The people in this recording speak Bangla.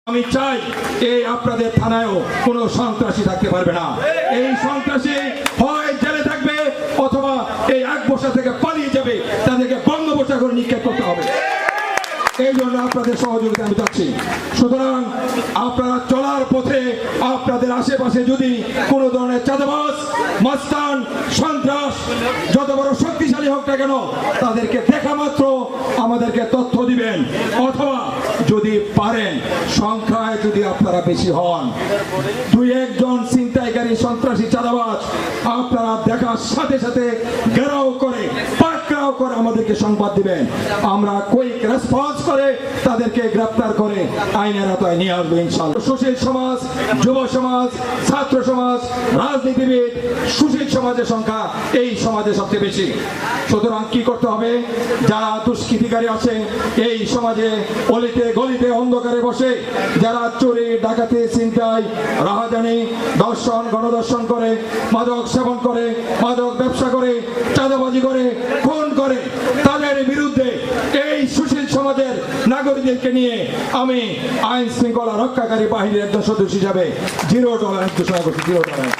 আমি চাই এই আপনাদের থানায়ও কোনো সন্ত্রাসী থাকতে পারবে না। এই সন্ত্রাসী হয় জেলে থাকবে অথবা এই এক বছর থেকে পালিয়ে যাবে, তাদেরকে বঙ্গোপসাগরে নিক্ষেপ করতে হবে। এই জন্য আপনাদের সহযোগিতা আমি চাচ্ছি। সুতরাং আপনারা চলার পথে আপনাদের আশেপাশে যদি কোনো ধরনের চাঁদাবাজ, মাস্তান, সন্ত্রাস যত বড় শক্তিশালী হোক না কেন, তাদেরকে দেখা মাত্র আমাদেরকে তথ্য দিবেন, অথবা যদি পারেন সংখ্যায় যদি আপনারা বেশি হন, দুই একজন ছিনতাইকারী, সন্ত্রাসী, চাঁদাবাজ আপনারা দেখার সাথে সাথে ঘেরাও করে, পাকড়াও করে আমাদেরকে সংবাদ দিবেন। আমরা কুইক রেসপন্স করে তাদেরকে গ্রেফতার করে আইনের আওতায় নিয়ে আসবো ইনশাআল্লাহ। সুশীল সমাজ, যুব সমাজ, ছাত্র সমাজ, রাজনীতিবিদ, সুশীল সমাজের সংখ্যা এই সমাজে সবচেয়ে বেশি। সুতরাং কি করতে হবে, যারা দুষ্কৃতিকারী আছে এই সমাজে অলিতে গলিতে অন্ধকারে বসে যারা চুরি, ডাকাতি, ছিনতাই, রাহাজানি, দর্শন, গণদর্শন করে, মাদক সেবন করে, মাদক ব্যবসা করে, চাঁদাবাজি করে, খুন করে, তাদের বিরুদ্ধে এই সুশীল সমাজের নাগরিকদেরকে নিয়ে আমি আইন শৃঙ্খলা রক্ষাকারী বাহিনীর একজন সদস্য হিসাবে 0 টলারেন্স ঘোষণা করছি। 0 টলারেন্স।